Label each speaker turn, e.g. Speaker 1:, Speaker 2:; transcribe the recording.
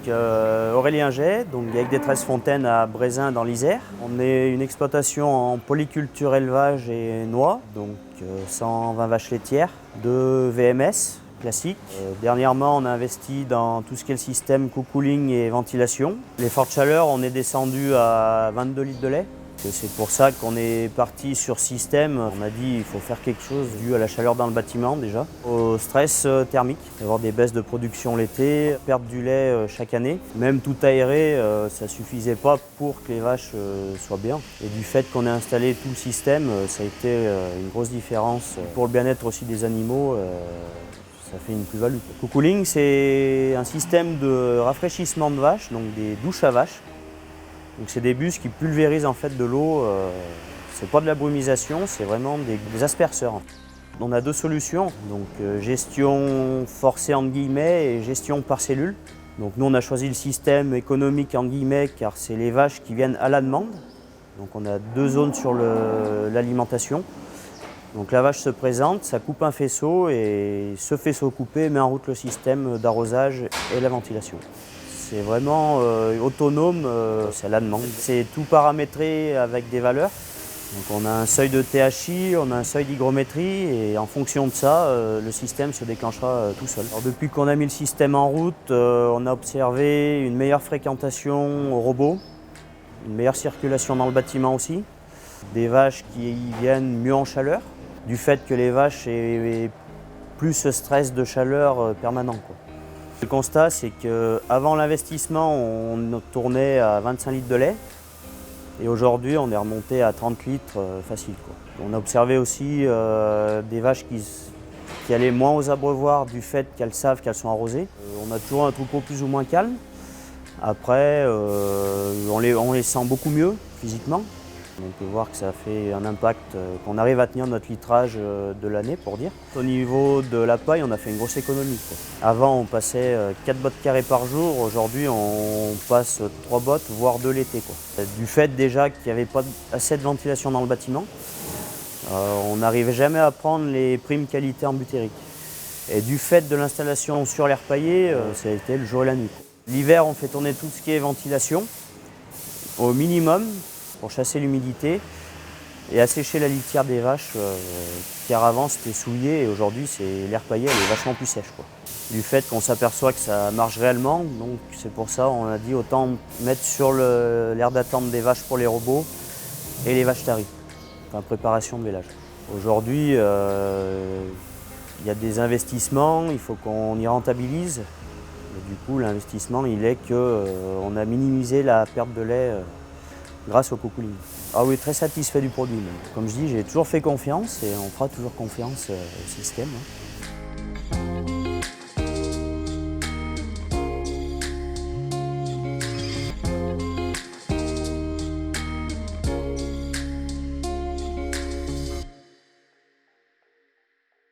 Speaker 1: Aurélien Jay, donc avec des 13 fontaines à Brézin dans l'Isère. On est une exploitation en polyculture élevage et noix, donc 120 vaches laitières, 2 VMS classiques. Dernièrement, on a investi dans tout ce qui est le système cocooling et ventilation. Les fortes chaleurs, on est descendu à 22 litres de lait. C'est pour ça qu'on est parti sur système. On a dit qu'il faut faire quelque chose dû à la chaleur dans le bâtiment déjà, au stress thermique, avoir des baisses de production l'été, perdre du lait chaque année. Même tout aéré, ça ne suffisait pas pour que les vaches soient bien. Et du fait qu'on ait installé tout le système, ça a été une grosse différence. Pour le bien-être aussi des animaux, ça fait une plus-value. Le cocooling, c'est un système de rafraîchissement de vaches, donc des douches à vaches. Donc c'est des bus qui pulvérisent en fait de l'eau, c'est pas de la brumisation, c'est vraiment des asperceurs. On a 2 solutions, donc gestion forcée entre guillemets et gestion par cellule. Donc nous on a choisi le système économique entre guillemets car c'est les vaches qui viennent à la demande. Donc on a 2 zones sur l'alimentation. Donc la vache se présente, ça coupe un faisceau et ce faisceau coupé met en route le système d'arrosage et la ventilation. C'est vraiment autonome, c'est à la demande. C'est tout paramétré avec des valeurs. Donc on a un seuil de THI, on a un seuil d'hygrométrie et en fonction de ça, le système se déclenchera tout seul. Alors, depuis qu'on a mis le système en route, on a observé une meilleure fréquentation au robot, une meilleure circulation dans le bâtiment aussi, des vaches qui viennent mieux en chaleur, du fait que les vaches aient plus ce stress de chaleur permanent, quoi. Le constat, c'est qu'avant l'investissement, on tournait à 25 litres de lait et aujourd'hui, on est remonté à 30 litres facile, quoi. On a observé aussi des vaches qui allaient moins aux abreuvoirs du fait qu'elles savent qu'elles sont arrosées. On a toujours un troupeau plus ou moins calme. Après, on les sent beaucoup mieux physiquement. On peut voir que ça fait un impact, qu'on arrive à tenir notre litrage de l'année pour dire. Au niveau de la paille, on a fait une grosse économie, quoi. Avant, on passait 4 bottes carrées par jour. Aujourd'hui, on passe 3 bottes, voire 2 l'été, quoi. Du fait déjà qu'il n'y avait pas assez de ventilation dans le bâtiment, on n'arrivait jamais à prendre les primes qualité en butérique. Et du fait de l'installation sur l'air paillé, ça a été le jour et la nuit. L'hiver, on fait tourner tout ce qui est ventilation au minimum, pour chasser l'humidité et assécher la litière des vaches, car avant c'était souillé et aujourd'hui l'air paillé elle est vachement plus sèche, quoi. Du fait qu'on s'aperçoit que ça marche réellement, donc c'est pour ça on a dit autant mettre sur l'aire d'attente des vaches pour les robots et les vaches taries, enfin préparation de vélage. Aujourd'hui il y a des investissements, il faut qu'on y rentabilise. Et du coup l'investissement il est qu'on a minimisé la perte de lait grâce au cocooling. Ah oui, très satisfait du produit. Comme je dis, j'ai toujours fait confiance et on fera toujours confiance au système.